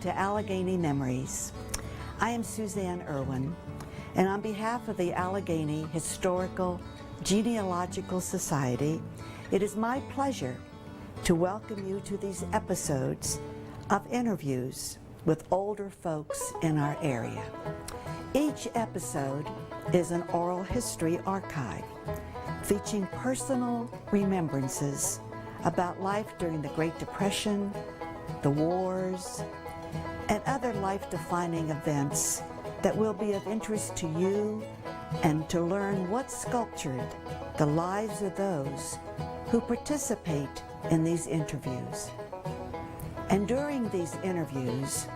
to Alleghany Memories. I am Suzanne Irwin, and on behalf of the Alleghany Historical Genealogical Society, it is my pleasure to welcome you to these episodes of interviews with older folks in our area. Each episode is an oral history archive featuring personal remembrances about life during the Great Depression, the wars, and other life-defining events that will be of interest to you and to learn what sculptured the lives of those who participate in these interviews. And during these interviews,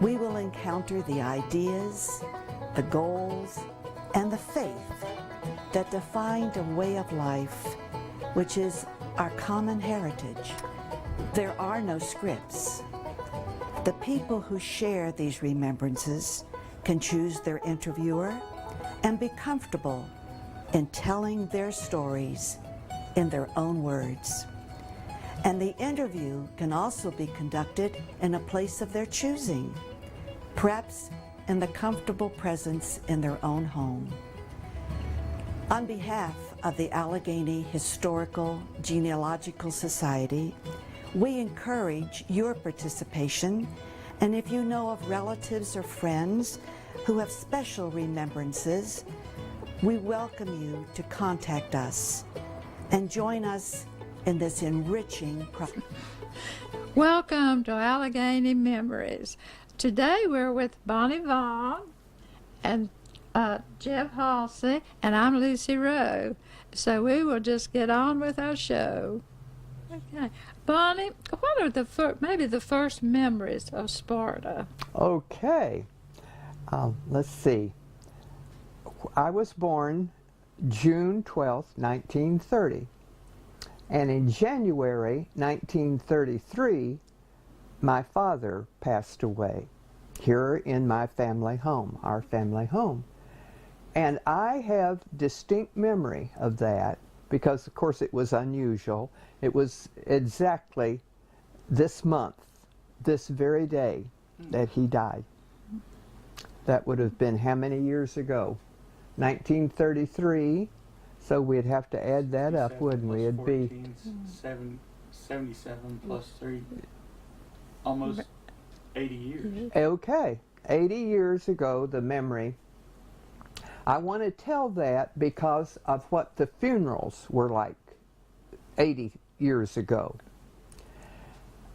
we will encounter the ideas, the goals, and the faith that defined a way of life, which is our common heritage. There are no scripts. The people who share these remembrances can choose their interviewer and be comfortable in telling their stories in their own words. And the interview can also be conducted in a place of their choosing, perhaps in the comfortable presence in their own home. On behalf of the Alleghany Historical Genealogical Society, we encourage your participation, and if you know of relatives or friends who have special remembrances, we welcome you to contact us and join us in this enriching process. Welcome to Alleghany Memories. Today we're with Bonnie Vaughan and Jeff Halsey, and I'm Lucy Rowe. So we will just get on with our show. Okay, Bonnie, what are maybe the first memories of Sparta? Okay, let's see. I was born June 12th, 1930, and in January 1933, my father passed away here in my family home, our family home. And I have distinct memory of that because, of course, it was unusual. It was exactly this month, this very day, that he died. That would have been how many years ago? 1933. So we'd have to add that up, wouldn't we? It'd 14, 77 plus 3, almost 80 years. Okay, 80 years ago, the memory. I want to tell that because of what the funerals were like 80 years ago.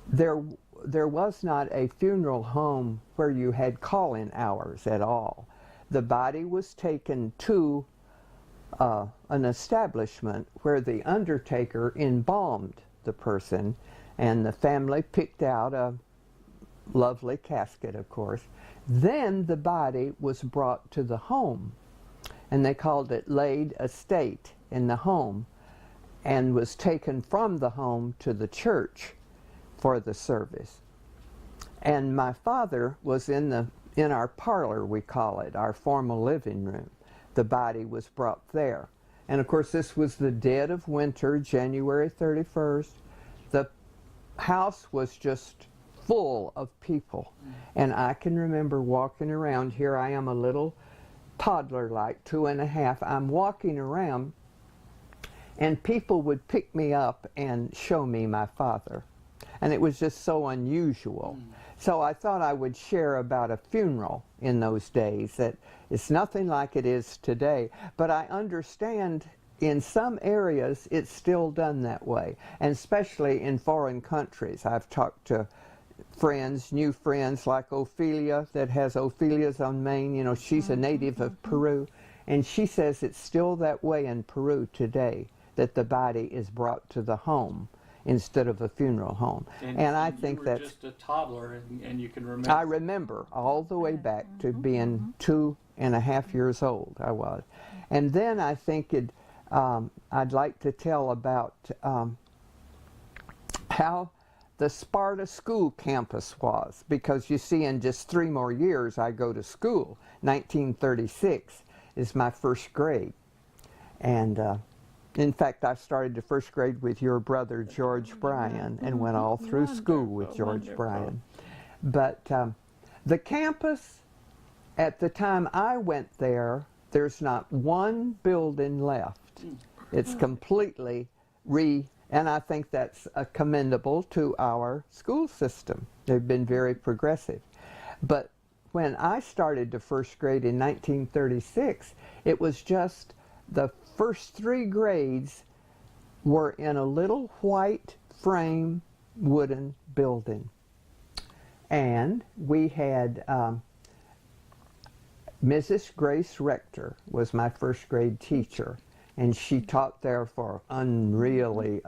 There was not a funeral home where you had call-in hours at all. The body was taken to an establishment where the undertaker embalmed the person, and the family picked out a lovely casket, of course. Then the body was brought to the home, and they called it laid estate in the home, and was taken from the home to the church for the service. And my father was in our parlor, we call it, our formal living room. The body was brought there. And of course this was the dead of winter, January 31st. The house was just full of people. And I can remember walking around. Here I am, a little toddler, like 2.5. I'm walking around, and people would pick me up and show me my father. And it was just so unusual. So I thought I would share about a funeral in those days, that it's nothing like it is today. But I understand in some areas it's still done that way, and especially in foreign countries. I've talked to friends, new friends like Ophelia, that has Ophelia's on Maine. You know, she's a native of Peru, and she says it's still that way in Peru today, that the body is brought to the home instead of a funeral home. And I think that's just a toddler, and you can remember. I remember all the way back to being 2.5 years old. I was, and then I think I'd like to tell about how the Sparta school campus was, because you see, in just 3 more years I go to school. 1936 is my first grade, and in fact I started the first grade with your brother George Bryan, and went all through school with George Bryan. But the campus, at the time I went there, there's not one building left. It's completely and I think that's commendable to our school system. They've been very progressive. But when I started the first grade in 1936, it was just the first 3 grades were in a little white frame wooden building. And we had Mrs. Grace Rector was my first grade teacher, and she taught there for unreally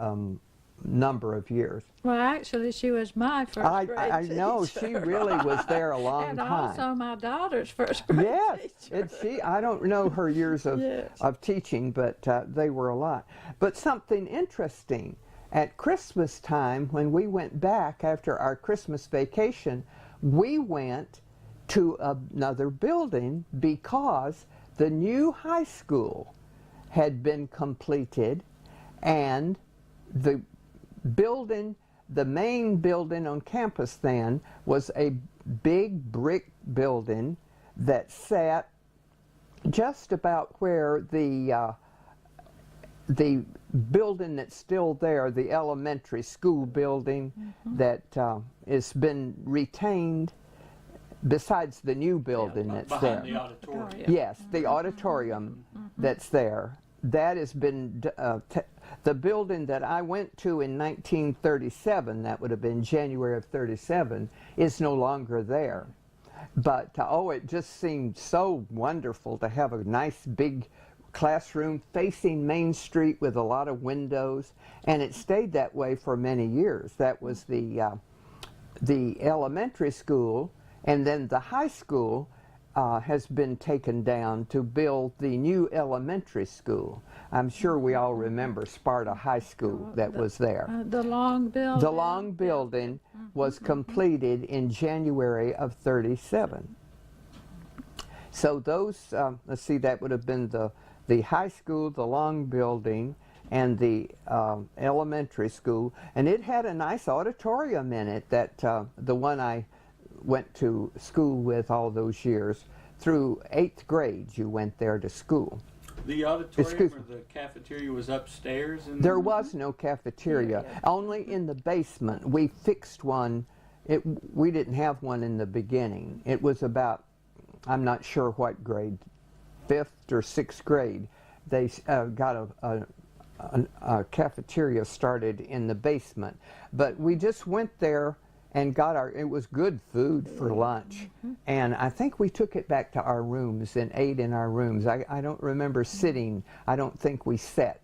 number of years. Well, actually, she was my first grade I know, teacher. she really was there a long and time. also my daughter's first grade Yes, teacher. I don't know her years of, Yes. of teaching, but they were a lot. But something interesting, at Christmas time, when we went back after our Christmas vacation, we went to another building because the new high school had been completed, and the building, the main building on campus then, was a big brick building that sat just about where the building that's still there, the elementary school building that has been retained, besides the new building that's there. Behind the auditorium. Yes, the auditorium that's there. That has been, the building that I went to in 1937, that would have been January of 37, is no longer there. But, it just seemed so wonderful to have a nice big classroom facing Main Street with a lot of windows, and it stayed that way for many years. That was the elementary school, and then the high school has been taken down to build the new elementary school. I'm sure we all remember Sparta High School that was there. The long building. The long building was completed in January of 37. So those, let's see, that would have been the high school, the long building, and the elementary school. And it had a nice auditorium in it, that the one I went to school with all those years. Through 8th grade, you went there to school. The auditorium or the cafeteria was upstairs? There was no cafeteria, only in the basement. We fixed one. We didn't have one in the beginning. It was about, I'm not sure what grade, 5th or 6th grade. They got a cafeteria started in the basement. But we just went there and it was good food for lunch. And I think we took it back to our rooms and ate in our rooms. I don't remember sitting, I don't think we sat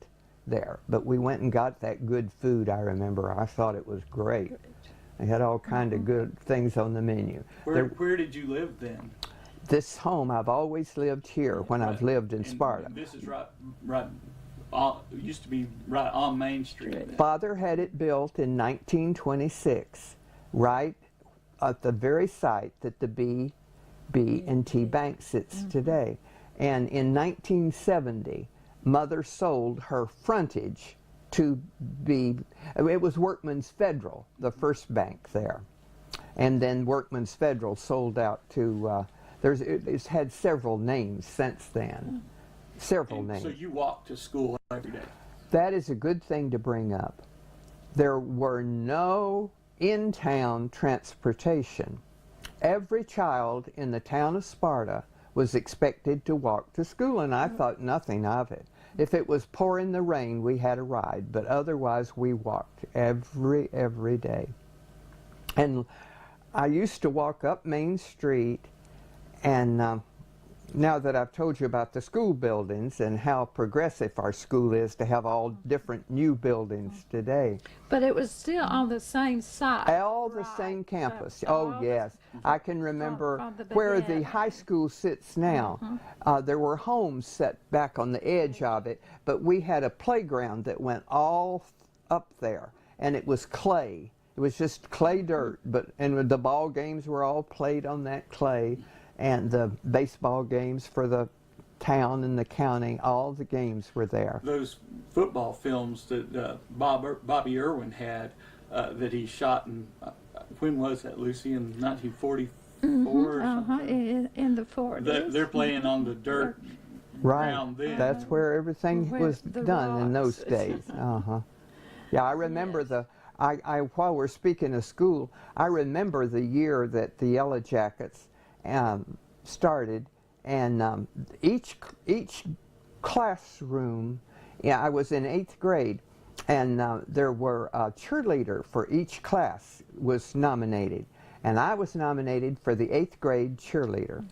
there, but we went and got that good food, I remember. I thought it was great. They had all kind of good things on the menu. Where did you live then? This home, I've always lived here when I've lived in Sparta. And this is right, it used to be right on Main Street. Then. Father had it built in 1926. Right at the very site that the B&T Bank sits today. And in 1970, Mother sold her frontage to it was Workman's Federal, the first bank there. And then Workman's Federal sold out to, it's had several names since then. Several names. So you walked to school every day? That is a good thing to bring up. There were no in-town transportation. Every child in the town of Sparta was expected to walk to school, and I thought nothing of it. If it was pouring the rain, we had a ride, but otherwise we walked every day. And I used to walk up Main Street, and now that I've told you about the school buildings and how progressive our school is to have all different new buildings today. But it was still on the same site. All the same campus. Oh, yes. I can remember where the high school sits now. There were homes set back on the edge of it, but we had a playground that went all up there, and it was clay. It was just clay dirt, and the ball games were all played on that clay. And the baseball games for the town and the county, all the games were there. Those football films that Bobby Irwin had that he shot in when was that, Lucy? In 1944 or something? In the 40s. They're playing on the dirt Right. ground then. That's where everything Where was the done in those rocks. days. Yeah, I remember Yes. while we're speaking of school, I remember the year that the Yellow Jackets started, and each classroom, yeah, I was in 8th grade, and there were a cheerleader for each class was nominated, and I was nominated for the 8th grade cheerleader.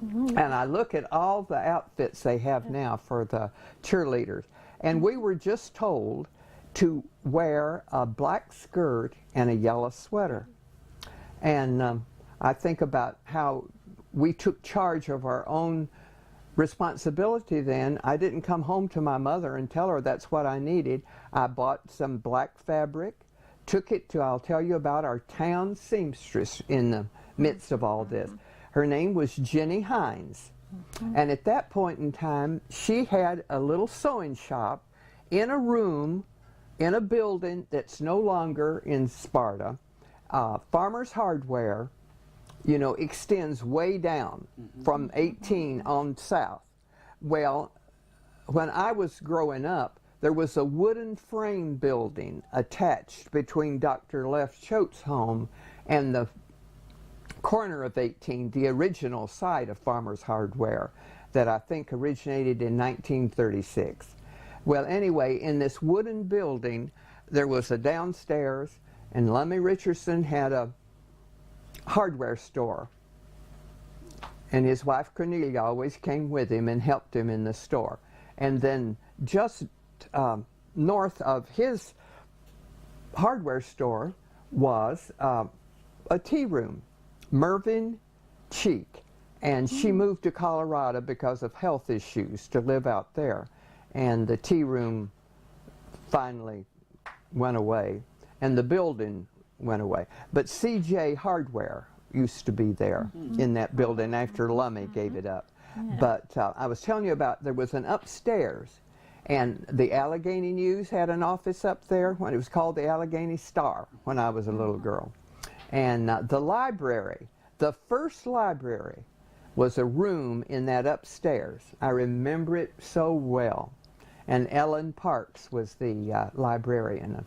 And I look at all the outfits they have now for the cheerleaders, and we were just told to wear a black skirt and a yellow sweater. And I think about how we took charge of our own responsibility then. I didn't come home to my mother and tell her that's what I needed. I bought some black fabric, took it to, I'll tell you about our town seamstress in the midst of all this. Her name was Jenny Hines. And at that point in time, she had a little sewing shop in a room in a building that's no longer in Sparta. Farmer's Hardware, you know, extends way down from 18 on south. Well, when I was growing up, there was a wooden frame building attached between Dr. Leff Choate's home and the corner of 18, the original site of Farmer's Hardware that I think originated in 1936. Well, anyway, in this wooden building, there was a downstairs, and Lummy Richardson had a hardware store. And his wife Cornelia always came with him and helped him in the store. And then just north of his hardware store was a tea room, Mervyn Cheek. And she moved to Colorado because of health issues to live out there. And the tea room finally went away, and the building went away. But CJ Hardware used to be there in that building after Lummy gave it up. But I was telling you about, there was an upstairs, and the Alleghany News had an office up there when it was called the Alleghany Star when I was a little girl. And the library, the first library, was a room in that upstairs. I remember it so well. And Ellen Parks was the librarian, the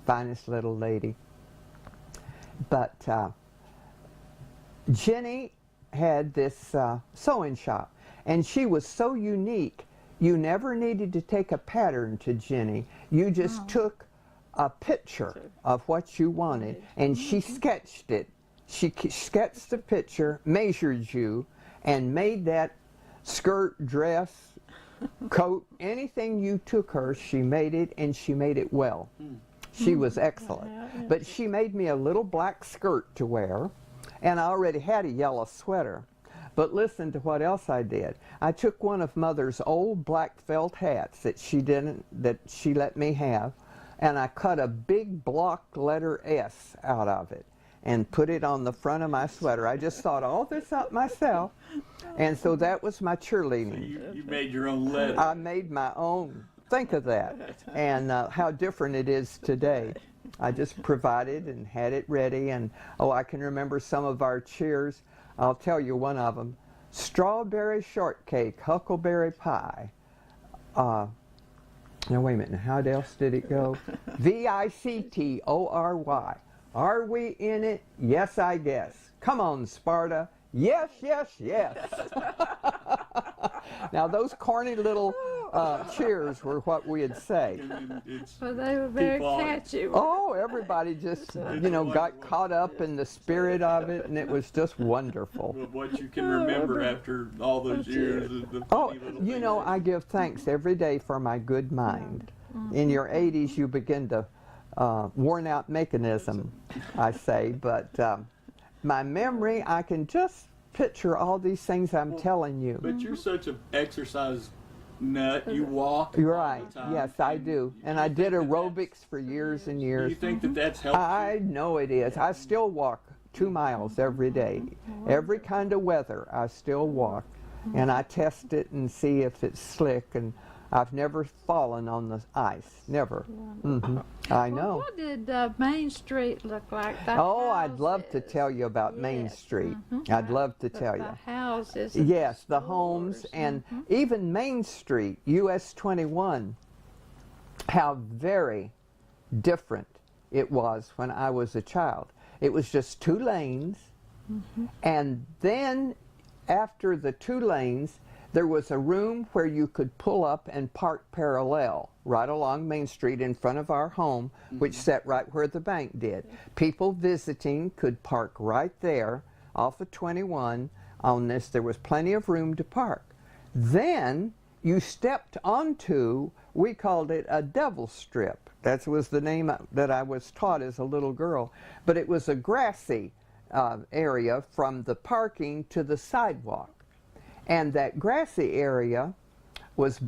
finest little lady. But Jenny had this sewing shop, and she was so unique. You never needed to take a pattern to Jenny. You just took a picture of what you wanted, and she sketched it. She sketched the picture, measured you, and made that skirt, dress, coat, anything you took her, she made it, and she made it well. She was excellent. But she made me a little black skirt to wear, and I already had a yellow sweater. But listen to what else I did. I took one of Mother's old black felt hats that she let me have, and I cut a big block letter S out of it and put it on the front of my sweater. I just thought all this up myself, and so that was my cheerleading. So you made your own letter. I made my own. Think of that, and how different it is today. I just provided and had it ready, and I can remember some of our cheers. I'll tell you one of them: strawberry shortcake, huckleberry pie. Now wait a minute, how else did it go? VICTORY. Are we in it? Yes, I guess. Come on, Sparta. Yes, yes, yes. Now those corny little cheers were what we'd say. Well, they were very catchy. Oh, everybody just, you know, got caught up in the spirit of it, and it was just wonderful. What you can remember after all those years. You know, I give thanks every day for my good mind. In your 80s, you begin to worn out mechanism, I say, but my memory, I can just picture all these things I'm telling you. But you're such an exercise nut. You walk You're all right. the time. Yes, I do. And I did aerobics for years and Do years. you think that that's helped I know it is. I still walk 2 miles every day. Every kind of weather, I still walk. And I test it and see if it's slick. And I've never fallen on the ice, never. I know. Well, what did Main Street look like? The Oh, I'd love to houses? tell you about Main Yes, Street. I'd love to tell The you. houses. And Yes, the stores. homes and even Main Street, US 21, how very different it was when I was a child. It was just 2 lanes, and then after the 2 lanes, there was a room where you could pull up and park parallel right along Main Street in front of our home, which sat right where the bank did. People visiting could park right there off of 21 on this. There was plenty of room to park. Then you stepped onto, we called it a devil strip. That was the name that I was taught as a little girl. But it was a grassy area from the parking to the sidewalk. And that grassy area was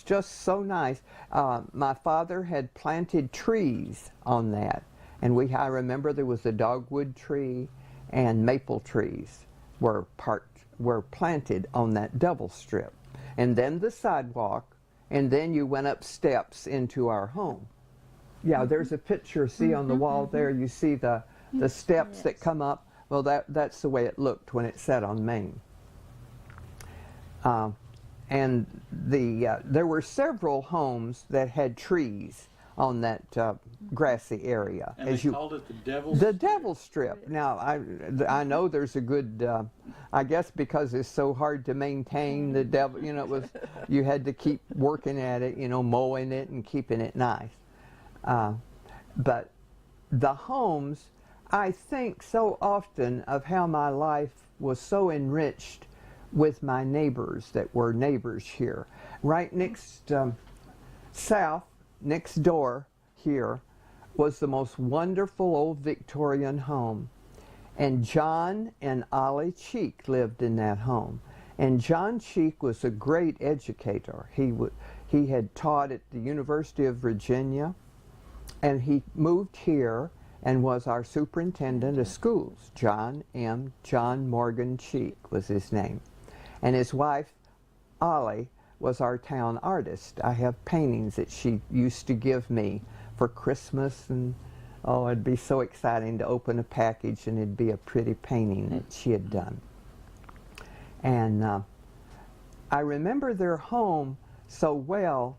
just so nice. My father had planted trees on that. And I remember there was a dogwood tree and maple trees were planted on that double strip. And then the sidewalk, and then you went up steps into our home. Yeah, there's a picture, see on the wall there, you see the steps that come up. Well, that's the way it looked when it sat on Main. And there were several homes that had trees on that grassy area. And they called it the Devil's The Strip. Devil's Strip. Now, I know there's a good, I guess because it's so hard to maintain the devil, you know, you had to keep working at it, you know, mowing it and keeping it nice. But the homes, I think so often of how my life was so enriched with my neighbors that were neighbors here. Right next south, next door here, was the most wonderful old Victorian home. And John and Ollie Cheek lived in that home. And John Cheek was a great educator. He had taught at the University of Virginia, and he moved here and was our superintendent of schools. John Morgan Cheek was his name. And his wife, Ollie, was our town artist. I have paintings that she used to give me for Christmas, and oh, it'd be so exciting to open a package and it'd be a pretty painting that she had done. And I remember their home so well.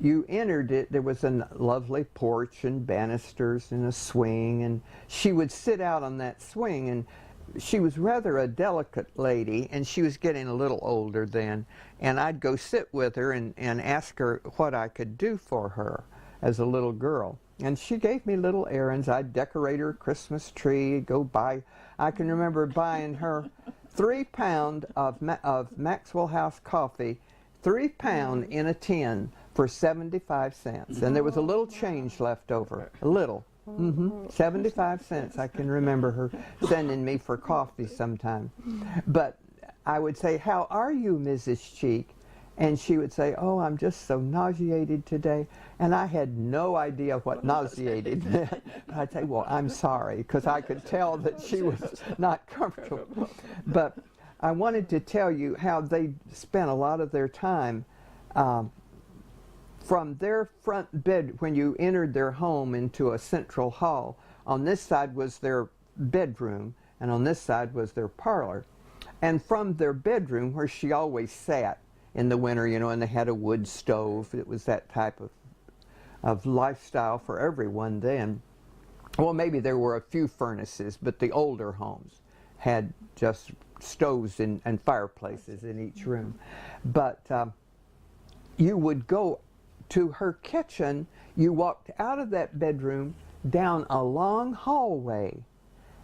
You entered it, there was a lovely porch and banisters and a swing, and she would sit out on that swing, and she was rather a delicate lady, and she was getting a little older then, and I'd go sit with her and ask her what I could do for her as a little girl. And she gave me little errands. I'd decorate her Christmas tree, go buy, I can remember buying her 3 pounds of Maxwell House coffee, 3 pounds in a tin for 75 cents. And there was a little change left over, a little. 75 cents. I can remember her sending me for coffee sometime. But I would say, "How are you, Mrs. Cheek?" And she would say, "Oh, I'm just so nauseated today." And I had no idea what nauseated meant. I'd say, "Well, I'm sorry," because I could tell that she was not comfortable. But I wanted to tell you how they spent a lot of their time from their front bed, when you entered their home into a central hall. On this side was their bedroom, and on this side was their parlor. And from their bedroom, where she always sat in the winter, you know, and they had a wood stove. It was that type of lifestyle for everyone then. Well, maybe there were a few furnaces, but the older homes had just stoves and fireplaces in each room. But you would go to her kitchen. You walked out of that bedroom down a long hallway,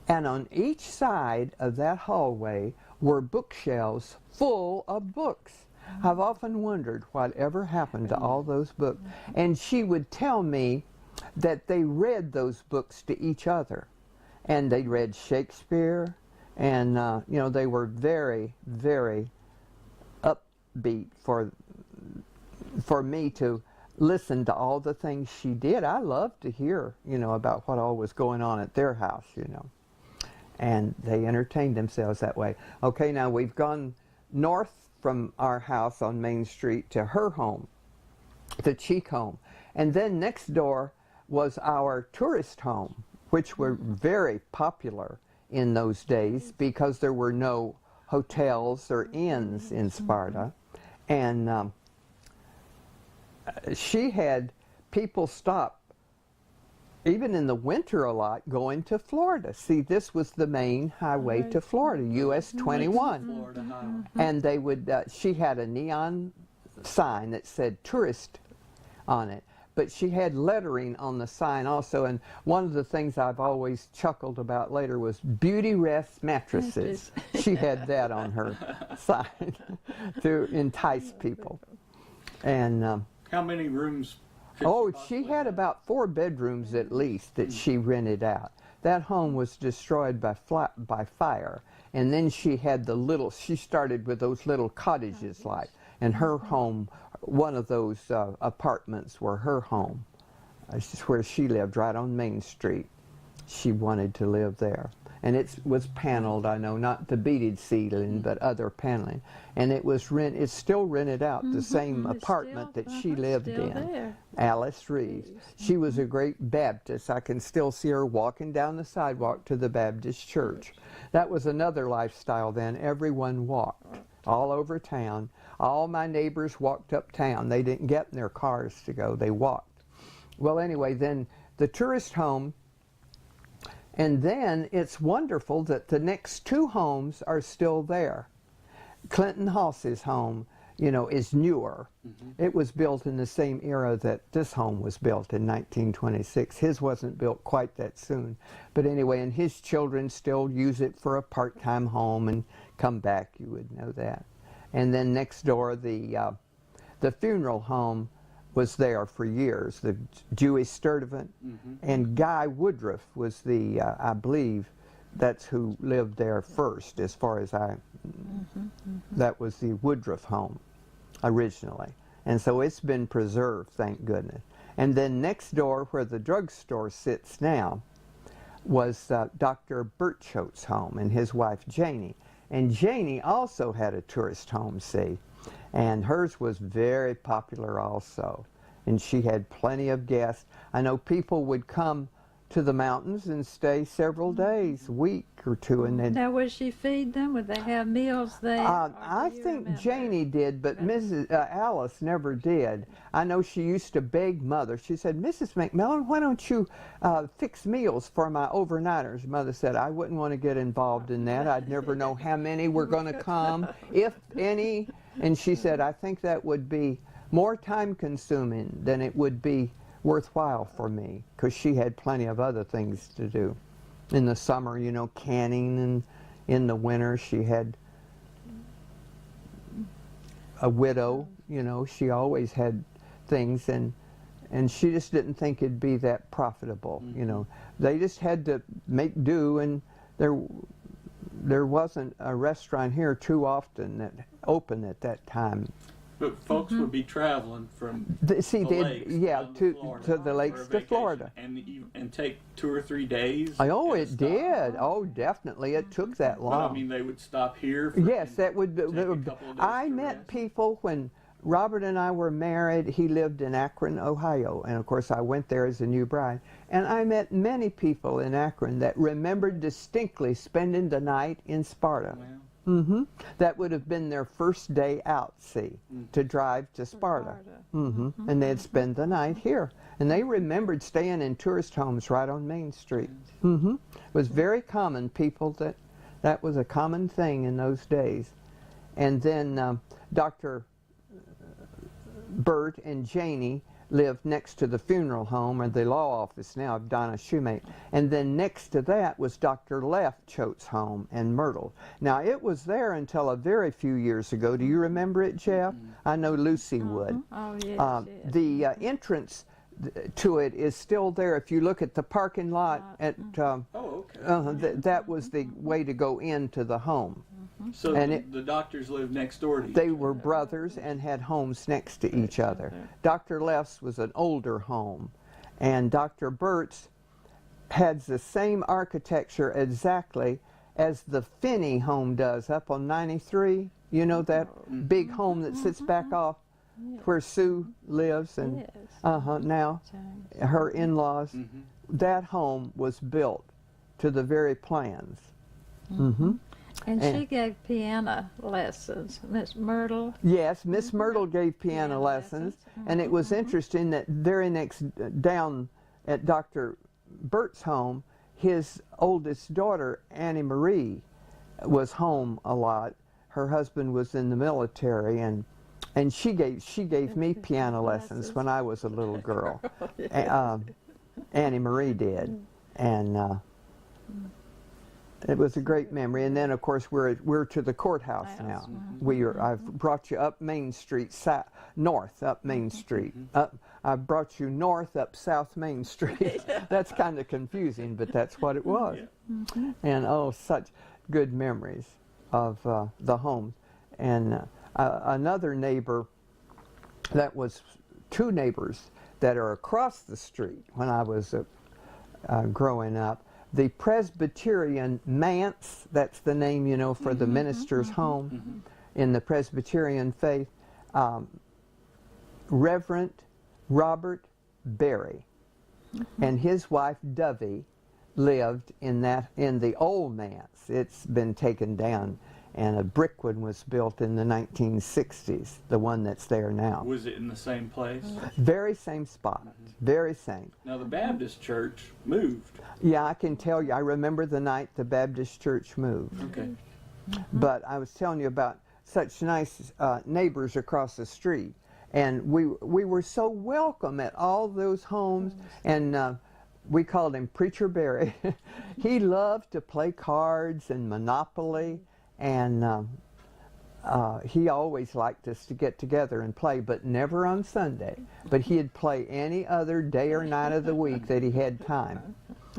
and on each side of that hallway were bookshelves full of books. I've often wondered whatever happened to all those books. And she would tell me that they read those books to each other, and they read Shakespeare, and you know, they were very, very upbeat for me to listen to all the things she did. I loved to hear, you know, about what all was going on at their house, you know. And they entertained themselves that way. Okay, now we've gone north from our house on Main Street to her home. the Cheek home. And then next door was our tourist home, which were very popular in those days because there were no hotels or inns in Sparta. And she had people stop, even in the winter a lot, going to Florida. See, this was the main highway to Florida, US 21. Florida highway. And they would, she had a neon sign that said tourist on it. But she had lettering on the sign also, and one of the things I've always chuckled about later was Beauty Rest Mattresses. She had that on her sign to entice people. And How many rooms? oh, she had about 4 bedrooms at least that she rented out. That home was destroyed by fire, and then she had she started with those little cottages like, and her home, one of those apartments were her home. It's just where she lived, right on Main Street. She wanted to live there. And it was paneled, I know, not the beaded ceiling, but other paneling. And it was it's still rented out, the same apartment that she lived in. There. Alice Reeves. She was a great Baptist. I can still see her walking down the sidewalk to the Baptist church. That was another lifestyle then. Everyone walked all over town. All my neighbors walked uptown. They didn't get in their cars to go. They walked. Well, anyway, then the tourist home, and then it's wonderful that the next 2 homes are still there. Clinton Halsey's home, you know, is newer. It was built in the same era that this home was built in 1926. His wasn't built quite that soon. But anyway, and his children still use it for a part-time home and come back, you would know that. And then next door, the funeral home was there for years, the Jewish Sturtevant, and Guy Woodruff was the, I believe, that's who lived there first, as far as that was the Woodruff home originally. And so it's been preserved, thank goodness. And then next door, where the drugstore sits now, was Dr. Birchot's home and his wife Janie. And Janie also had a tourist home, see, and hers was very popular also. And she had plenty of guests. I know people would come to the mountains and stay several days, a week or 2, and then. Now, would she feed them? Would they have meals there? I think Janie did, but Mrs. Alice never did. I know she used to beg Mother. She said, "Mrs. McMillan, why don't you fix meals for my overnighters?" Mother said, "I wouldn't want to get involved in that. I'd never know how many were going to come, if any." And she said, "I think that would be more time consuming than it would be worthwhile for me," because she had plenty of other things to do. In the summer, you know, canning, and in the winter she had a widow, you know, she always had things, and she just didn't think it'd be that profitable, you know. They just had to make do, and there wasn't a restaurant here too often that opened at that time. But folks would be traveling from See, the lakes down to the lakes to Florida. And take 2 or 3 days. Oh, and it stop. did. Oh, definitely. It took that long. But I mean, they would stop here. Yes, that would be. take a couple of days I to met rest. people when Robert and I were married. He lived in Akron, Ohio, and of course I went there as a new bride. And I met many people in Akron that remembered distinctly spending the night in Sparta. Wow. That would have been their first day out, see, to drive to Sparta. And they'd spend the night here. And they remembered staying in tourist homes right on Main Street. It was very common, people that was a common thing in those days. And then Dr. Bert and Janie lived next to the funeral home, or the law office now of Donna Shoemate. And then next to that was Dr. Choate's home in Myrtle. Now, it was there until a very few years ago. Do you remember it, Jeff? I know Lucy would. Oh, yes, yes. The entrance to it is still there. If you look at the parking lot at, that was the way to go into the home. So and the doctors lived next door to each They other. were brothers and had homes next to each other. Dr. Left's was an older home, and Dr. Bert's had the same architecture exactly as the Finney home does up on 93. You know that big home that sits back off where Sue lives, and Yes. now her in-laws. That home was built to the very plans. And she gave piano lessons, Miss Myrtle. Yes, Miss Myrtle gave piano lessons, and it was interesting that very next down at Dr. Burt's home, his oldest daughter, Annie Marie, was home a lot. Her husband was in the military, and she gave me piano lessons when I was a little girl. Annie Marie did, and it was a great memory. And then, of course, we're to the courthouse now. I've brought you up Main Street, north up Main Street. I brought you north up South Main Street. That's kind of confusing, but that's what it was. And oh, such good memories of the home. And another neighbor, that was two neighbors that are across the street when I was growing up. The Presbyterian manse, that's the name, you know, for the minister's home in the Presbyterian faith, Reverend Robert Berry and his wife Dovey lived in the old manse. It's been taken down, and a brick one was built in the 1960s, the one that's there now. Was it in the same place? Very same spot, very same. Now the Baptist church moved. Yeah, I can tell you, I remember the night the Baptist church moved. Okay. But I was telling you about such nice neighbors across the street, and we were so welcome at all those homes, and we called him Preacher Barry. He loved to play cards and Monopoly, and he always liked us to get together and play, but never on Sunday. But he'd play any other day or night of the week that he had time,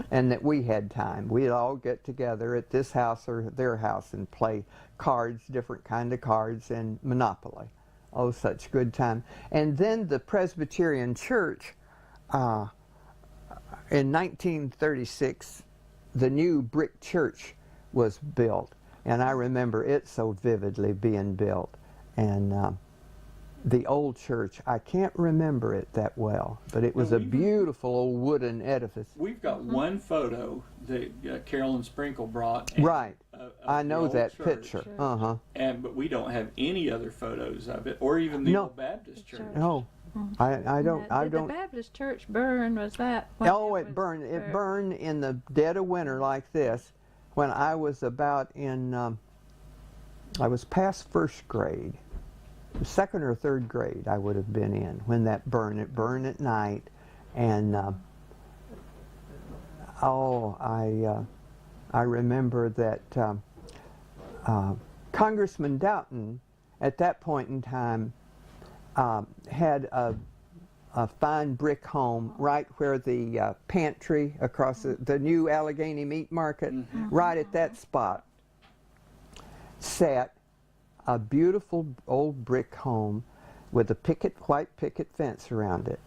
and that we had time. We'd all get together at this house or their house and play cards, different kind of cards, and Monopoly. Oh, such good time. And then the Presbyterian Church, in 1936, the new brick church was built. And I remember it so vividly being built. And the old church, I can't remember it that well, but it was a beautiful old wooden edifice. We've got one photo that Carolyn Sprinkle brought. Right. I know old that church. picture. But we don't have any other photos of it, or even the old Baptist church. No. I don't. Did the Baptist church burn? Was that? When It burned. It burned in the dead of winter like this. When I was about in, I was past first grade, second or third grade I would have been in when that burned. It burned at night, and I remember that Congressman Doughton at that point in time had a fine brick home right where the pantry across the new Alleghany meat market, right at that spot, sat a beautiful old brick home with a white picket fence around it.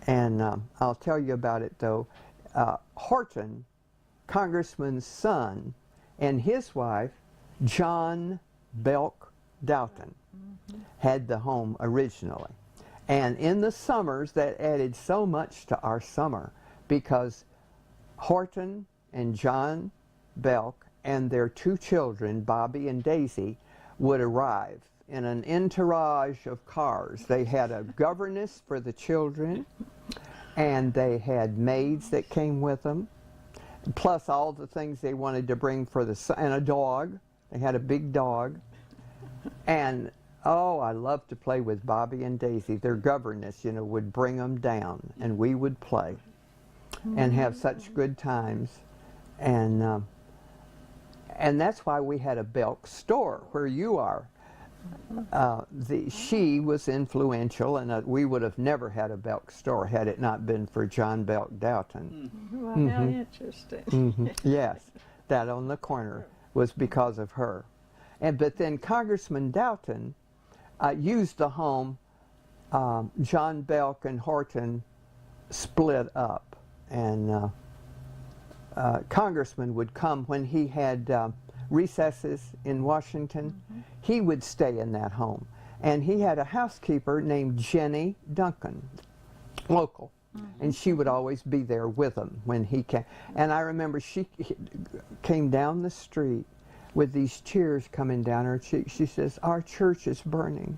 And I'll tell you about it though. Horton, Congressman's son, and his wife, John Belk Doughton, had the home originally. And in the summers, that added so much to our summer, because Horton and John Belk and their two children, Bobby and Daisy, would arrive in an entourage of cars. They had a governess for the children, and they had maids that came with them, plus all the things they wanted to bring for and a dog. They had a big dog. And oh, I loved to play with Bobby and Daisy. Their governess, you know, would bring them down, and we would play and have such good times. And that's why we had a Belk store where you are. She was influential, and we would have never had a Belk store had it not been for John Belk Doughton. Well, how interesting. Yes, that on the corner was because of her. But then Congressman Doughton used the home. John Belk and Horton split up, and Congressman would come when he had recesses in Washington. He would stay in that home, And he had a housekeeper named Jenny Duncan, local. And she would always be there with him when he came. And I remember she came down the street with these tears coming down her cheeks. She says, "Our church is burning."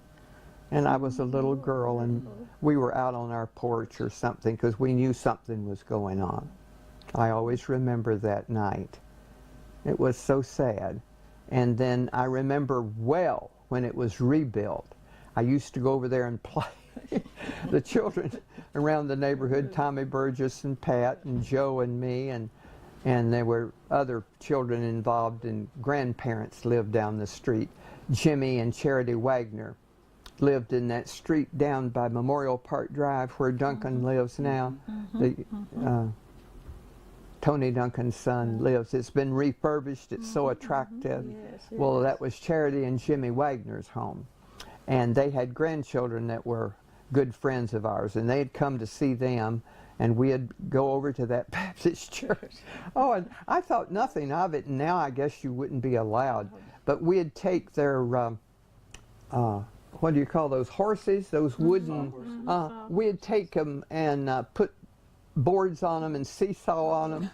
And I was a little girl, and we were out on our porch or something because we knew something was going on. I always remember that night. It was so sad. And then I remember well when it was rebuilt. I used to go over there and play. The children around the neighborhood, Tommy Burgess and Pat and Joe and me, and there were other children involved, and grandparents lived down the street. Jimmy and Charity Wagner lived in that street down by Memorial Park Drive where Duncan lives now. Tony Duncan's son lives. It's been refurbished. It's so attractive. Yes, Well, that was Charity and Jimmy Wagner's home. And they had grandchildren that were good friends of ours, and they'd come to see them, and we'd go over to that Baptist church. Oh, and I thought nothing of it, and now I guess you wouldn't be allowed. But we'd take their, what do you call those horses, those wooden, we'd take them and put boards on them and seesaw on them,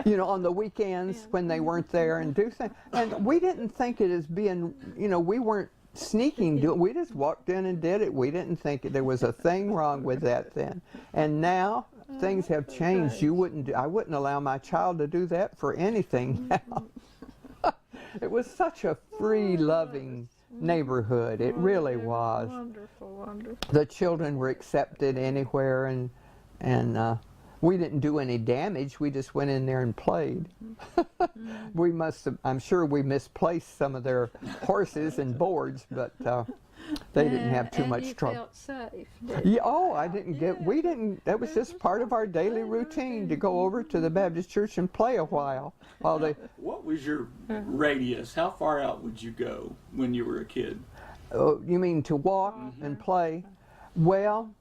you know, on the weekends when they weren't there, and do things. And we didn't think it as being, you know, we weren't sneaking, we just walked in and did it. We didn't think there was a thing wrong with that then. And now things have changed. I wouldn't allow my child to do that for anything now. It was such a free, loving neighborhood. It really was. Wonderful, wonderful. The children were accepted anywhere, and we didn't do any damage. We just went in there and played. We must have, I'm sure we misplaced some of their horses and boards, but they didn't have too much trouble. You felt safe. Yeah, oh, I didn't get, we didn't, that was just part of our daily routine to go over to the Baptist church and play a while they. What was your radius? How far out would you go when you were a kid? You mean to walk and play? Well,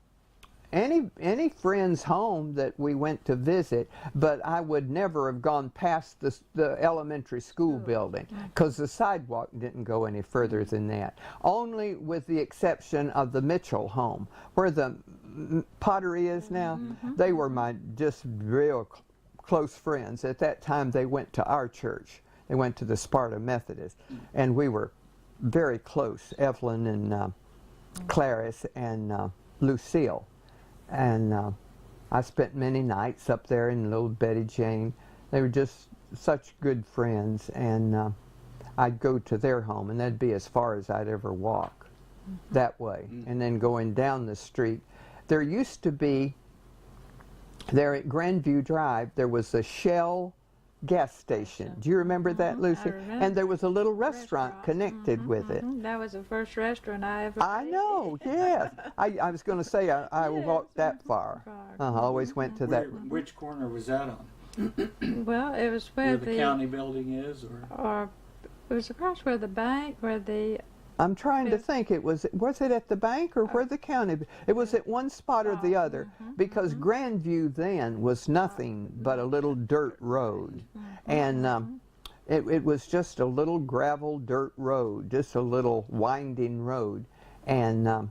any friend's home that we went to visit, but I would never have gone past the elementary school building because the sidewalk didn't go any further than that. Only with the exception of the Mitchell home, where the pottery is now. They were my just real close friends. At that time, they went to our church. They went to the Sparta Methodist, and we were very close, Evelyn and Clarice and Lucille. And I spent many nights up there in little Betty Jane. They were just such good friends, and I'd go to their home, and that'd be as far as I'd ever walk that way. And then going down the street, there used to be, there at Grandview Drive, there was a Shell gas station. Do you remember that, Lucy? I remember. And there was a little restaurant connected with it. That was the first restaurant I ever I know, yes. I was going to say I walked that far. I always went to that. Which corner was that on? Well, it was Where where the county building is, or it was across where the bank, where the I'm trying to think. Was it at the bank or where the county? It was at one spot or the other, because Grandview then was nothing but a little dirt road, and it was just a little gravel dirt road, just a little winding road, and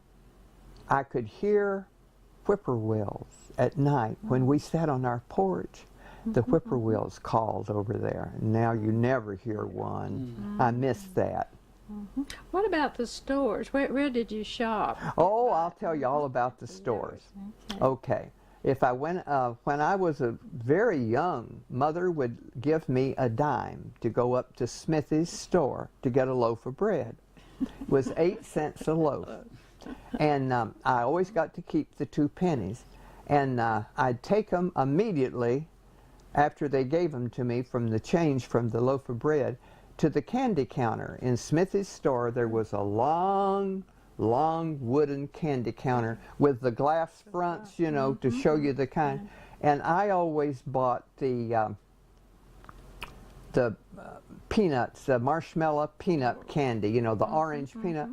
I could hear whippoorwills at night when we sat on our porch. The whippoorwills called over there. Now you never hear one. I miss that. What about the stores? Where did you shop? Oh, I'll tell you all about the stores. Okay. If I went, when I was very young, Mother would give me a dime to go up to Smithy's store to get a loaf of bread. It was 8 cents a loaf. And I always got to keep the 2 pennies. And I'd take them immediately after they gave them to me from the change from the loaf of bread to the candy counter. In Smithy's store, there was a long wooden candy counter with the glass fronts, you know, to show you the kind. And I always bought the peanuts, the marshmallow peanut candy, you know, the orange peanut.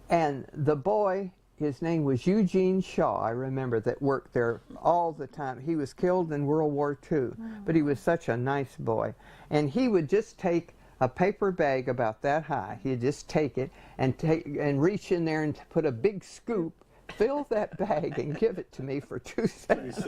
And the boy, his name was Eugene Shaw, I remember, that worked there all the time. He was killed in World War II, but he was such a nice boy. And he would just take a paper bag about that high. He'd just take it and reach in there and put a big scoop, fill that bag, and give it to me for 2 cents.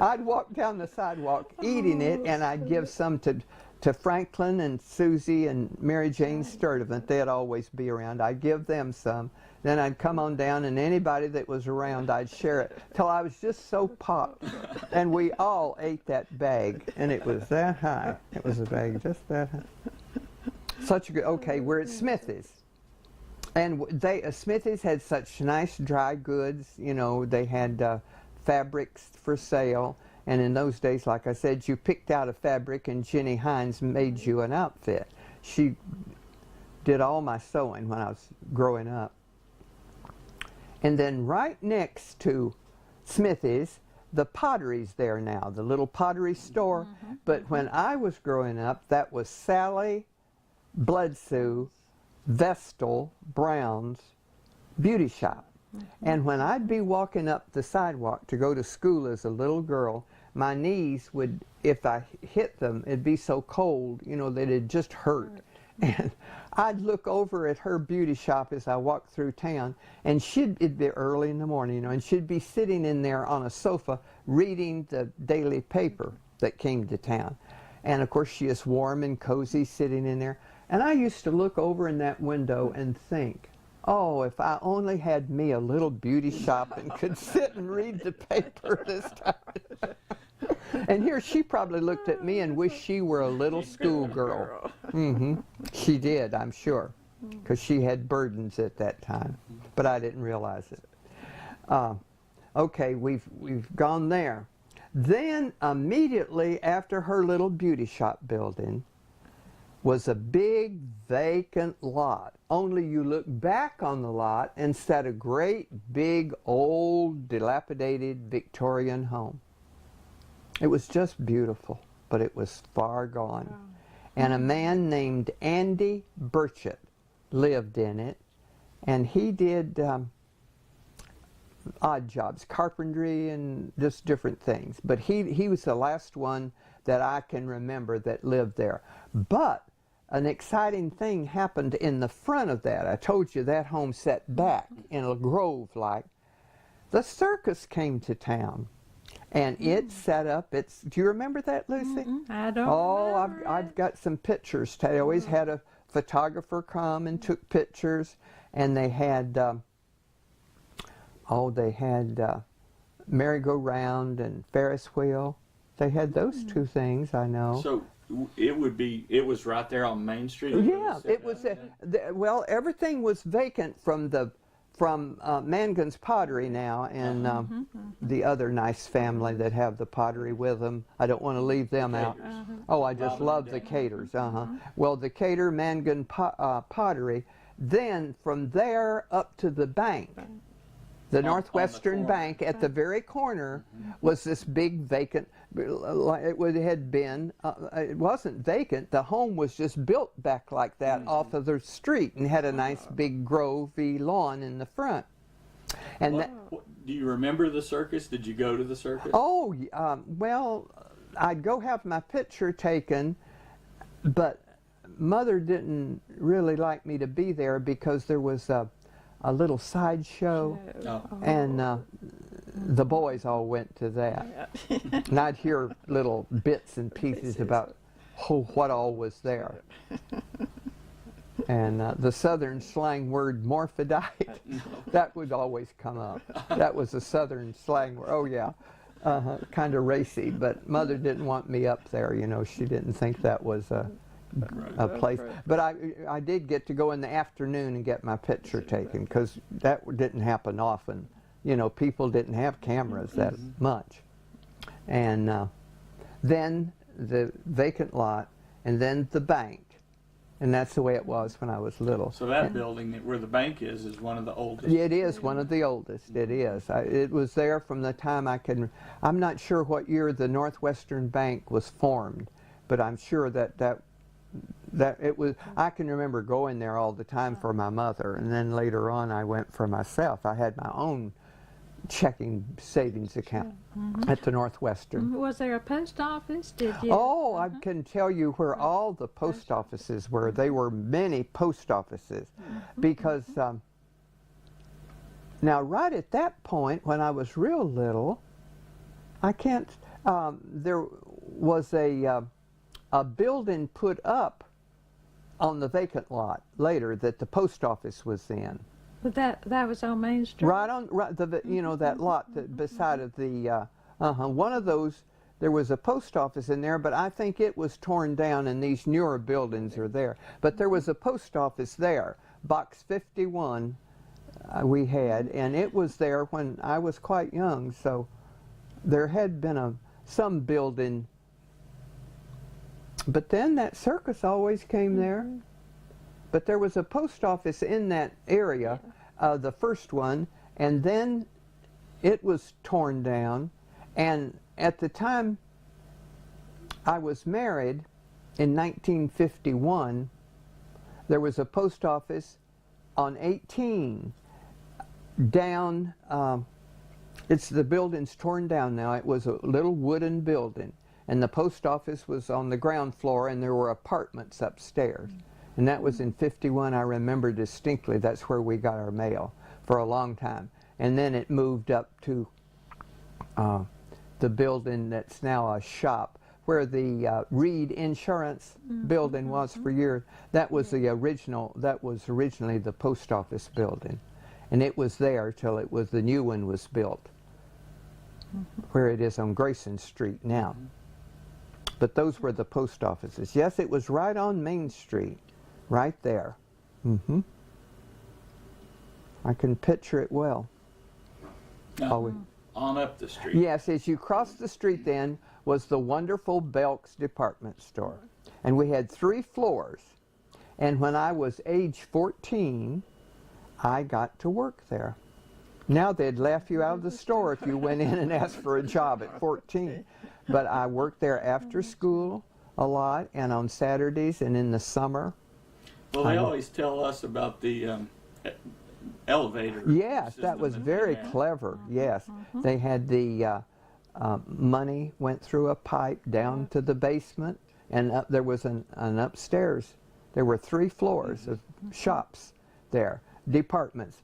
I'd walk down the sidewalk eating it, and I'd give some to Franklin and Susie and Mary Jane Sturdivant. They'd always be around. I'd give them some. Then I'd come on down, and anybody that was around, I'd share it till I was just so popped. And we all ate that bag, and it was that high. It was a bag just that high. Such a good. Okay, we're at Smithy's. And Smithy's had such nice dry goods. You know, they had fabrics for sale. And in those days, like I said, you picked out a fabric and Jenny Hines made you an outfit. She did all my sewing when I was growing up. And then right next to Smithy's, the pottery's there now, the little pottery store. But when I was growing up, that was Sally Bledsoe Vestal Brown's beauty shop. And when I'd be walking up the sidewalk to go to school as a little girl, my knees would, if I hit them, it'd be so cold, you know, that it'd just hurt. And I'd look over at her beauty shop as I walked through town, and it'd be early in the morning, you know, and she'd be sitting in there on a sofa reading the daily paper that came to town. And of course she is warm and cozy sitting in there. And I used to look over in that window and think, oh, if I only had me a little beauty shop and could sit and read the paper this time. And here she probably looked at me and wished she were a little schoolgirl. She did, I'm sure, because she had burdens at that time, but I didn't realize it. Okay, we've gone there. Then immediately after her little beauty shop building was a big vacant lot. Only you look back on the lot and sat a great big old dilapidated Victorian home. It was just beautiful, but it was far gone. Wow. And a man named Andy Burchett lived in it, and he did odd jobs, carpentry and just different things. But he was the last one that I can remember that lived there. But an exciting thing happened in the front of that. I told you that home sat back in a grove like. The circus came to town. And it set up do you remember that, Lucy? I don't remember I've got some pictures. They always had a photographer come and took pictures. And they had, merry-go-round and Ferris wheel. They had those two things, I know. So it was right there on Main Street? Yeah, it was, well, everything was vacant from Mangan's Pottery now, and the other nice family that have the pottery with them. I don't want to leave them out. Oh, I just love the Caters. Well, the Cater Mangan Pottery. Then from there up to the bank, the Northwestern Bank at the very corner was this big vacant. It had been. It wasn't vacant. The home was just built back like that off of the street and had a nice big grovey lawn in the front. And do you remember the circus? Did you go to the circus? Oh, well, I'd go have my picture taken, but Mother didn't really like me to be there because there was a little sideshow, and the boys all went to that. And I'd hear little bits and pieces about what all was there. And the southern slang word morphodite, that would always come up. That was a southern slang word. Oh yeah, kind of racy, but Mother didn't want me up there, you know. She didn't think that was a place. But I did get to go in the afternoon and get my picture taken, because that didn't happen often. You know, people didn't have cameras that much. And then the vacant lot, and then the bank. And that's the way it was when I was little. So that building where the bank is one of the oldest? It is one of the oldest. It is. It was there from the time I'm not sure what year the Northwestern Bank was formed, but I'm sure that it was. I can remember going there all the time for my mother, and then later on I went for myself. I had my own checking savings account at the Northwestern. Was there a post office? Did you? Oh, I can tell you where all the post offices were. There were many post offices because now right at that point when I was real little, I can't, there was a building put up on the vacant lot later that the post office was in. But that was on Main Street. Right on, you know, that lot that beside of the, one of those, there was a post office in there, but I think it was torn down and these newer buildings are there. But there was a post office there, Box 51 we had, and it was there when I was quite young, so there had been some building. But then that circus always came there. But there was a post office in that area, the first one, and then it was torn down. And at the time I was married in 1951, there was a post office on 18 down, the building's torn down now. It was a little wooden building, and the post office was on the ground floor, and there were apartments upstairs. And that was in 51, I remember distinctly. That's where we got our mail for a long time. And then it moved up to the building that's now a shop, where the Reed Insurance building was for years. That was the original, that was originally the post office building. And it was there till the new one was built, where it is on Grayson Street now. But those were the post offices. Yes, it was right on Main Street. Right there. I can picture it well. On up the street. Yes, as you cross the street then was the wonderful Belk's department store. And we had 3 floors. And when I was age 14, I got to work there. Now they'd laugh you out of the store if you went in and asked for a job at 14. But I worked there after school a lot, and on Saturdays and in the summer. Well, they always tell us about the elevator. Yes, that was very clever. Yes, they had the money went through a pipe down to the basement, and there was an upstairs. There were 3 floors of shops there, departments.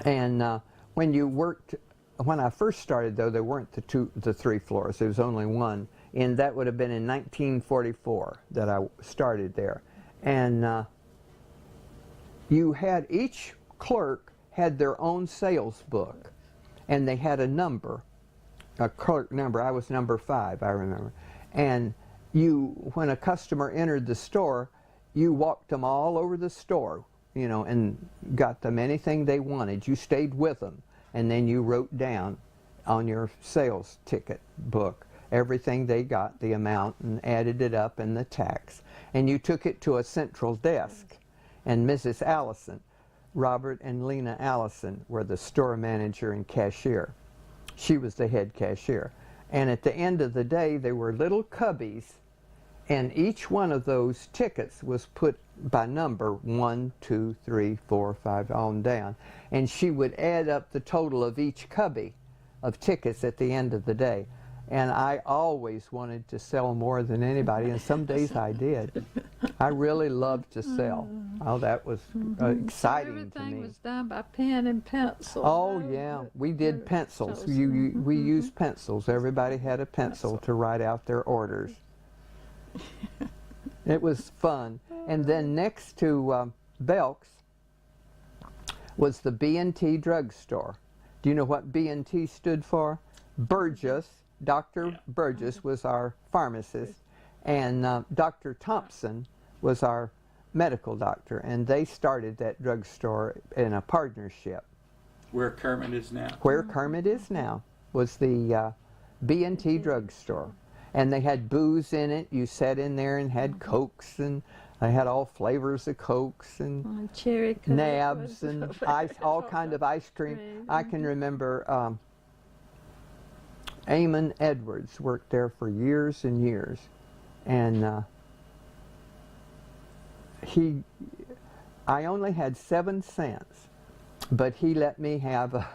And when I first started, though, there weren't the 3 floors. There was only one, and that would have been in 1944 that I started there. And each clerk had their own sales book, and they had a number, a clerk number. I was number 5, I remember. And when a customer entered the store, you walked them all over the store, you know, and got them anything they wanted. You stayed with them, and then you wrote down on your sales ticket book everything they got, the amount, and added it up and the tax. And you took it to a central desk. And Mrs. Allison, Robert and Lena Allison, were the store manager and cashier. She was the head cashier. And at the end of the day, there were little cubbies, and each one of those tickets was put by number, 1, 2, 3, 4, 5, on down. And she would add up the total of each cubby of tickets at the end of the day. And I always wanted to sell more than anybody, and some days I did. I really loved to sell. Oh, that was exciting to me. Everything was done by pen and pencil. Oh, yeah. We did pencils. We used pencils. Everybody had a pencil to write out their orders. It was fun. And then next to Belk's was the B&T drugstore. Do you know what B&T stood for? Burgess. Dr. Burgess was our pharmacist, and Dr. Thompson was our medical doctor, and they started that drugstore in a partnership. Where Kermit is now. Where Kermit is now was the B&T drugstore. And they had booze in it. You sat in there and had Cokes, and they had all flavors of Cokes and cherry Coke, nabs and all kind of ice cream. I can remember Eamon Edwards worked there for years and years, and I only had 7 cents, but he let me have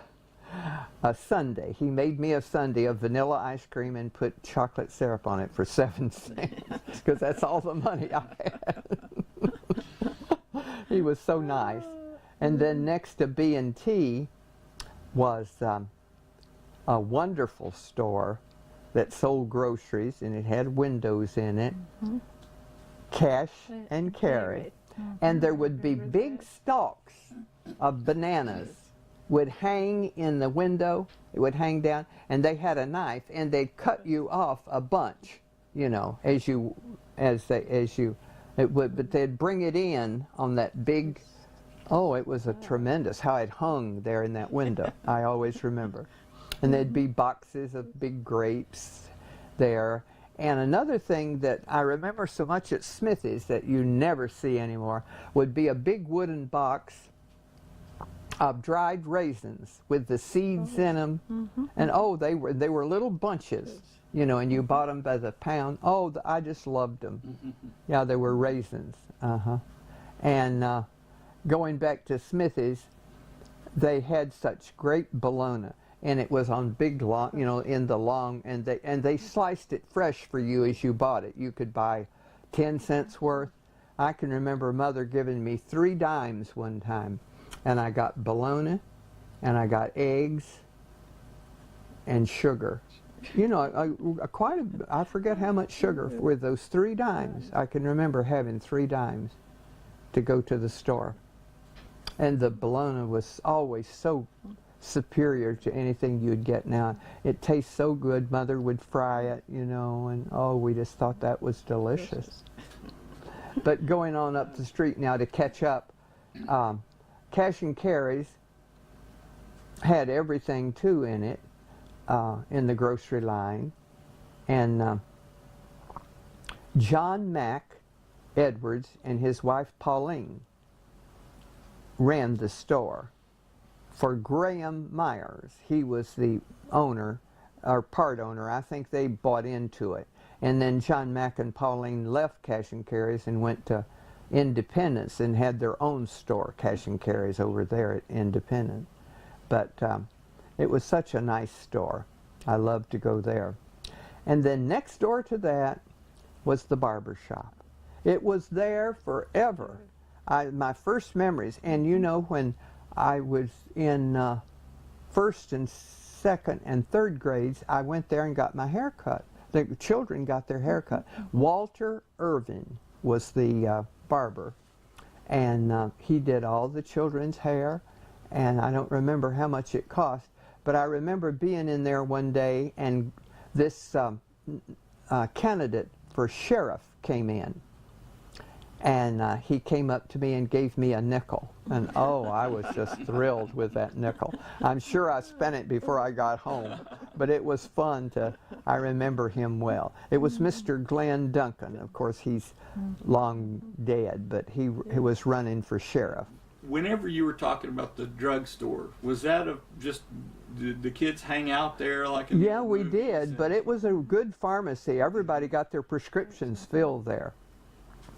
a sundae. He made me a sundae of vanilla ice cream and put chocolate syrup on it for 7 cents because that's all the money I had. He was so nice. And then next to B&T was a wonderful store that sold groceries, and it had windows in it. Cash and carry. And there would be big stalks of bananas would hang in the window. It would hang down, and they had a knife, and they'd cut you off a bunch, you know, but they'd bring it in on that big. Oh, it was a tremendous how it hung there in that window. I always remember. And there'd be boxes of big grapes there. And another thing that I remember so much at Smithy's that you never see anymore would be a big wooden box of dried raisins with the seeds in them. And oh, they were little bunches, you know, and you bought them by the pound. Oh, I just loved them. Yeah, they were raisins. And going back to Smithy's, they had such great bologna. And it was on big long, you know, in the long, and they sliced it fresh for you as you bought it. You could buy 10 cents worth. I can remember Mother giving me 3 dimes one time, and I got bologna, and I got eggs, and sugar. You know, I forget how much sugar with those 3 dimes. I can remember having 3 dimes to go to the store, and the bologna was always so superior to anything you'd get now. It tastes so good. Mother would fry it, you know, and oh, we just thought that was delicious. But going on up the street now to catch up, Cash and Carries had everything too in it, in the grocery line. And John Mack Edwards and his wife Pauline ran the store for Graham Myers. He was the owner, or part owner. I think they bought into it. And then John Mack and Pauline left Cash and Carries and went to Independence and had their own store, Cash and Carries, over there at Independence. But it was such a nice store. I loved to go there. And then next door to that was the barber shop. It was there forever. My first memories, and you know, when I was in first and second and third grades, I went there and got my hair cut. The children got their hair cut. Walter Irwin was the barber, and he did all the children's hair, and I don't remember how much it cost, but I remember being in there one day, and this candidate for sheriff came in. And he came up to me and gave me a nickel. And oh, I was just thrilled with that nickel. I'm sure I spent it before I got home, but it was fun to, I remember him well. It was Mr. Glenn Duncan. Of course, he's long dead, but he was running for sheriff. Whenever you were talking about the drugstore, was that just did the kids hang out there like in Yeah, we did, but it was a good pharmacy. Everybody got their prescriptions filled there.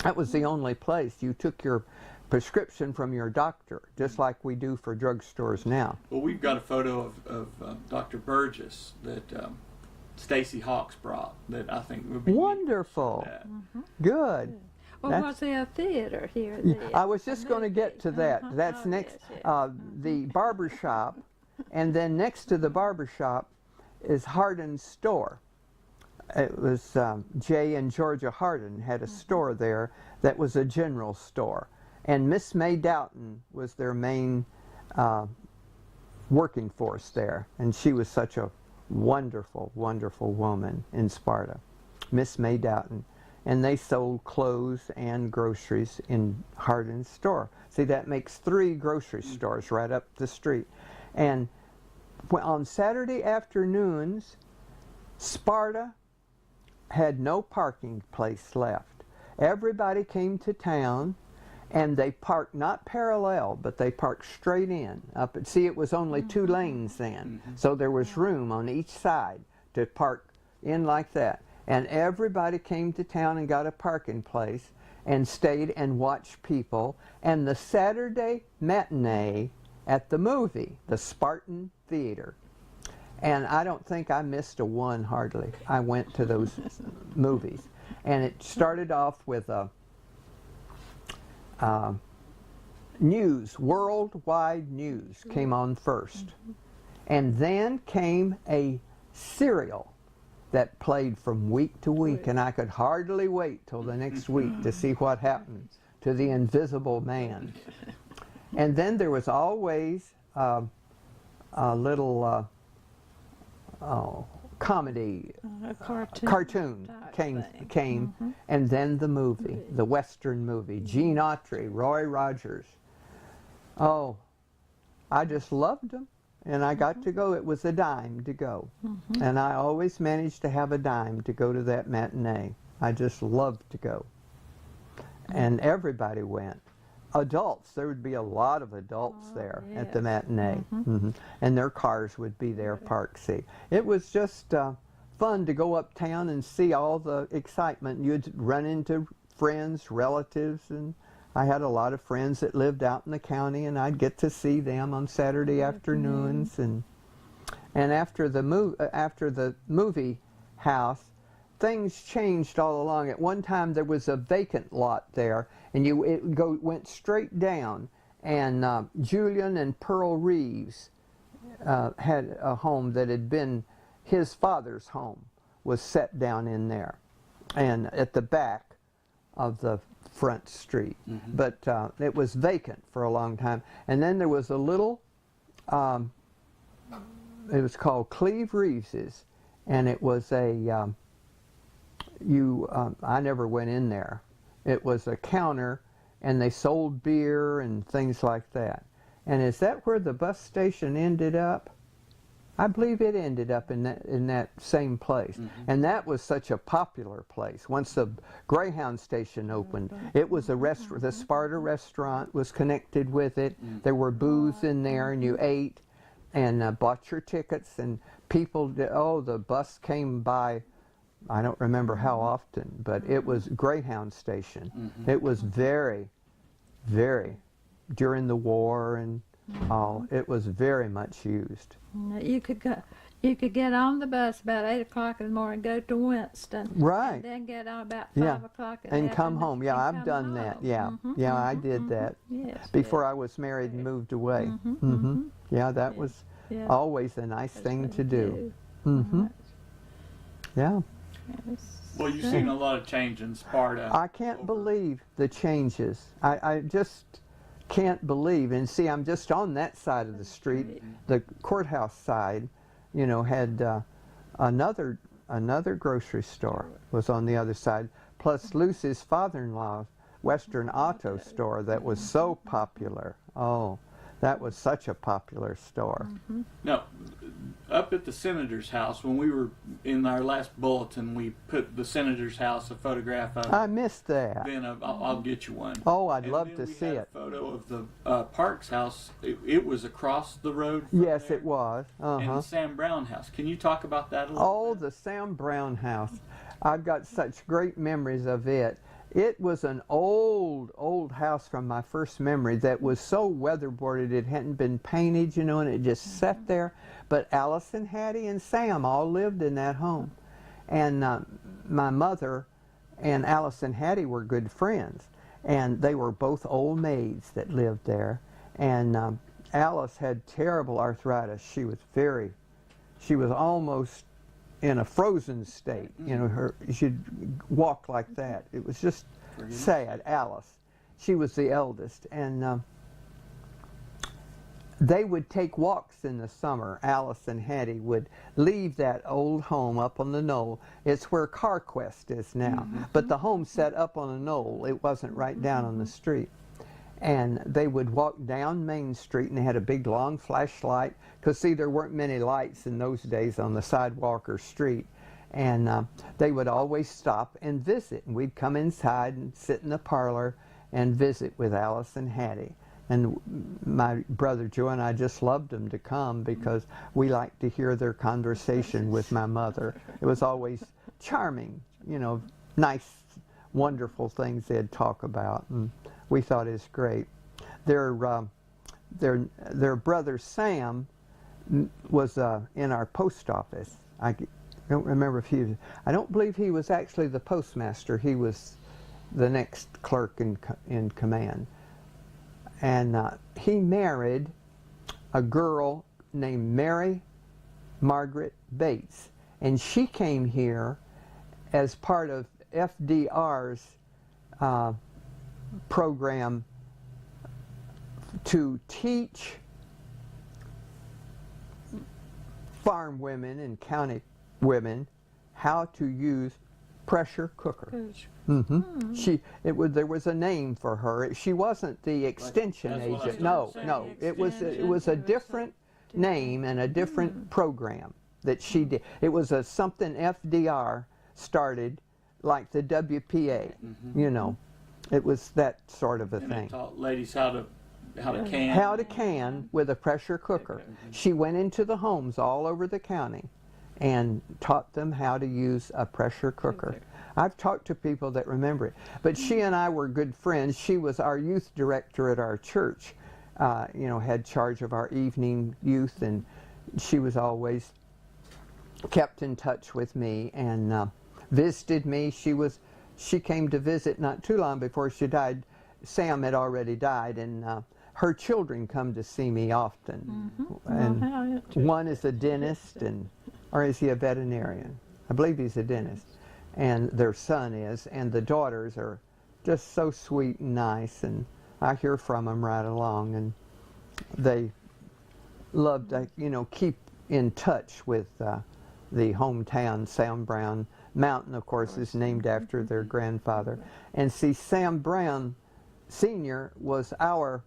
That was the only place. You took your prescription from your doctor, just like we do for drugstores now. Well, we've got a photo of Dr. Burgess that Stacy Hawks brought that I think would be wonderful. Good. Well, was there a theater here? There? I was just going to get to that. That's next. The barber shop, and then next to the barber shop is Hardin's store. It was Jay and Georgia Hardin had a store there that was a general store. And Miss May Doughton was their main working force there. And she was such a wonderful, wonderful woman in Sparta, Miss May Doughton. And they sold clothes and groceries in Hardin's store. See, that makes 3 grocery stores right up the street. And on Saturday afternoons, Sparta had no parking place left. Everybody came to town, and they parked not parallel, but they parked straight in. See, it was only 2 lanes then, so there was room on each side to park in like that. And everybody came to town and got a parking place and stayed and watched people. And the Saturday matinee at the movie, the Spartan theater. And I don't think I missed a one hardly. I went to those movies. And it started off with a news, worldwide news came on first. And then came a serial that played from week to week, and I could hardly wait till the next week to see what happened to the Invisible Man. And then there was always a little comedy A cartoon came, and then the movie, the Western movie, Gene Autry, Roy Rogers. Oh, I just loved them, and I got to go. It was a dime to go, and I always managed to have a dime to go to that matinee. I just loved to go, and everybody went. Adults, there would be a lot of adults there at the matinee, and their cars would be there parked. See, it was just fun to go uptown and see all the excitement. You'd run into friends, relatives, and I had a lot of friends that lived out in the county, and I'd get to see them on Saturday afternoons. And after the movie house, things changed all along. At one time, there was a vacant lot there, and went straight down. And Julian and Pearl Reeves had a home that had been his father's home, was set down in there, and at the back of the front street. But it was vacant for a long time. And then there was a little, it was called Cleve Reeves's, and it was a, I never went in there. It was a counter, and they sold beer and things like that. And is that where the bus station ended up? I believe it ended up in that same place. And that was such a popular place. Once the Greyhound station opened, it was a restaurant. The Sparta restaurant was connected with it. There were booths in there, and you ate and bought your tickets. And people, the bus came by. I don't remember how often, but it was Greyhound station. It was very, very, during the war and all, it was very much used. You could get on the bus about 8 o'clock in the morning, go to Winston, Right. and then get on about 5 o'clock in the and come afternoon, home. Yeah, and I've come done home. that. Yeah, yeah, I did that Yes, before I was married and moved away. Yeah, that was yeah. always a nice thing to do. Yeah. Yes. Well, you've seen a lot of change in Sparta. I can't believe the changes. I just can't believe. And see, I'm just on that side of the street. The courthouse side, had another grocery store was on the other side. Plus Lucy's father-in-law's Western Auto store that was so popular. Oh, that was such a popular store. Now, up at the senator's house, when we were in our last bulletin, we put the senator's house, a photograph of it. I missed that. Then I'll get you one. Oh, I'd And love then to we see had it. A photo of the Parks house. It was across the road from Yes, there. it was. And the Sam Brown house. Can you talk about that a little Oh, bit? the Sam Brown house. I've got such great memories of it. It was an old house from my first memory that was so weatherboarded it hadn't been painted, and it just sat there. But Allison, Hattie, and Sam all lived in that home. And my mother and Allison Hattie were good friends. And they were both old maids that lived there. And Alice had terrible arthritis. She was almost in a frozen state. She'd walk like that. It was just sad. Alice, she was the eldest, and they would take walks in the summer. Alice and Hattie would leave that old home up on the knoll. It's where CarQuest is now, but the home set up on a knoll. It wasn't right down on the street. And they would walk down Main Street, and they had a big long flashlight, because see, there weren't many lights in those days on the sidewalk or street. And they would always stop and visit, and we'd come inside and sit in the parlor and visit with Alice and Hattie. And my brother Joe and I just loved them to come, because we liked to hear their conversation with my mother. It was always charming, nice, wonderful things they'd talk about. And we thought it was great. Their brother Sam was in our post office. I don't remember if he was, I don't believe he was actually the postmaster. He was the next clerk in command. And he married a girl named Mary Margaret Bates. And she came here as part of FDR's program to teach farm women and county women how to use pressure cookers. There was a name for her. She wasn't the extension agent. No. It was a different name and a different program that she did. It was something FDR started, like the WPA. You know, it was that sort of a thing. It taught ladies how to can. How to can with a pressure cooker. She went into the homes all over the county and taught them how to use a pressure cooker. I've talked to people that remember it. But she and I were good friends. She was our youth director at our church, you know, had charge of our evening youth, and she was always kept in touch with me and visited me. She came to visit not too long before she died. Sam had already died, and her children come to see me often. And one is a dentist, or is he a veterinarian? I believe he's a dentist. And their son is, and the daughters are just so sweet and nice, and I hear from them right along, and they love to, you know, keep in touch with the hometown. Sam Brown Mountain, of course, is named after their grandfather. And see, Sam Brown Sr. was our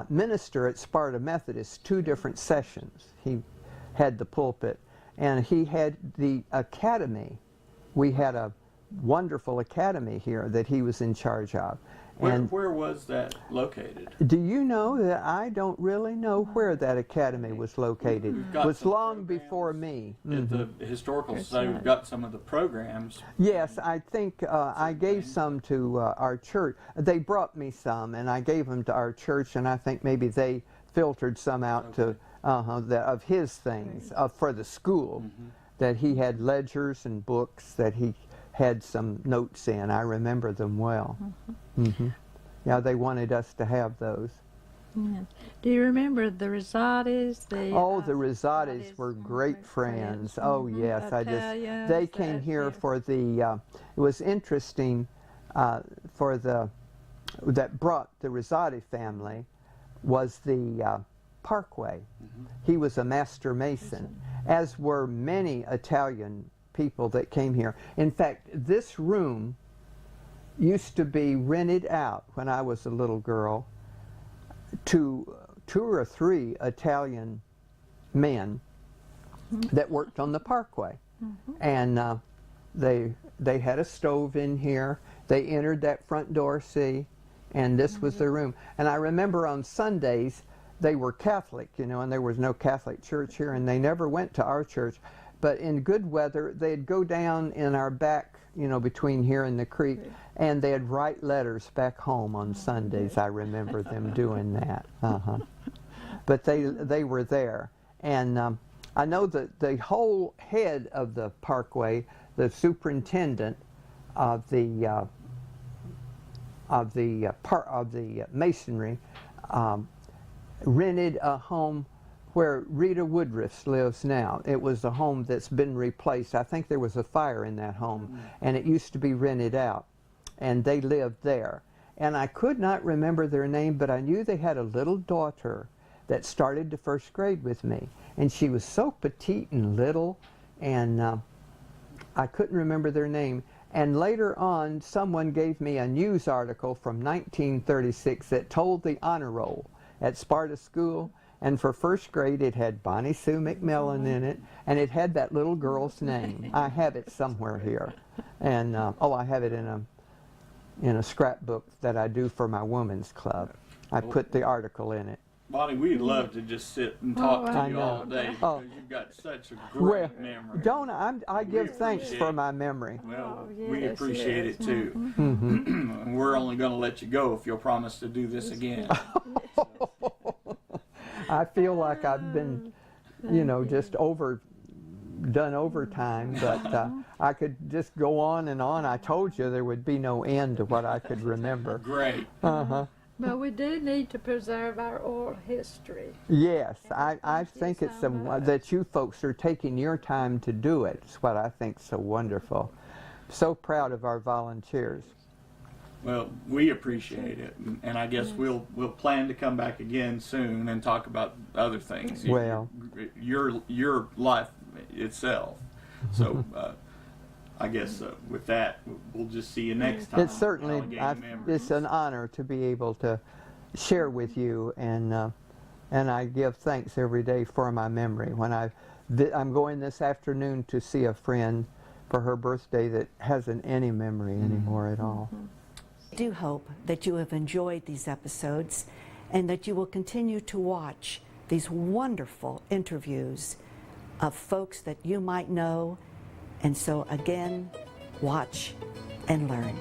minister at Sparta Methodist, 2 different sessions. He had the pulpit, and he had the academy. We had a wonderful academy here that he was in charge of. And where was that located? do you know that I don't really know where that academy was located? It was long before me. At the Historical Society, we've got some of the programs. Yes, I think I gave some to our church. They brought me some, and I gave them to our church, and I think maybe they filtered some out to of his things for the school, that he had ledgers and books that he had some notes in. I remember them well. Yeah, they wanted us to have those. Do you remember the Rosati's? The Rosati's were great friends. Oh yes, they came here for the. It was interesting for that brought the Rosati family was the Parkway. He was a master mason, as were many Italian people that came here. In fact, this room used to be rented out when I was a little girl to 2 or 3 Italian men that worked on the Parkway. And they had a stove in here. They entered that front door, see, and this was their room. And I remember on Sundays, they were Catholic, you know, and there was no Catholic church here, and they never went to our church. But in good weather, they'd go down in our back, you know, between here and the creek, and they'd write letters back home on Sundays. I remember them doing that. But they were there. And I know that the whole head of the Parkway, the superintendent of the masonry, rented a home where Rita Woodruff lives now. It was a home that's been replaced. I think there was a fire in that home, and it used to be rented out, and they lived there. And I could not remember their name, but I knew they had a little daughter that started the 1st grade with me, and she was so petite and little, and I couldn't remember their name. And later on, someone gave me a news article from 1936 that told the honor roll at Sparta School, and for 1st grade it had Bonnie Sue McMillan in it, and it had that little girl's name. I have it somewhere here, and I have it in a scrapbook that I do for my women's club. I put the article in it. Bonnie, we'd love to just sit and talk to you all day because you've got such a great memory. Don't I give thanks for my memory. Well, we appreciate it too. And we're only going to let you go if you'll promise to do this again. I feel like I've been, just done overtime, but I could just go on and on. I told you there would be no end to what I could remember. Great. Uh-huh. But we do need to preserve our oral history. Yes, I think it's that you folks are taking your time to do it. It's what I think so wonderful. So proud of our volunteers. Well, we appreciate it, and I guess we'll plan to come back again soon and talk about other things. Well, your life itself. So I guess with that, we'll just see you next time. it's certainly it's an honor to be able to share with you, and I give thanks every day for my memory. When I'm going this afternoon to see a friend for her birthday that hasn't any memory anymore at all. I do hope that you have enjoyed these episodes and that you will continue to watch these wonderful interviews of folks that you might know. And so again, watch and learn.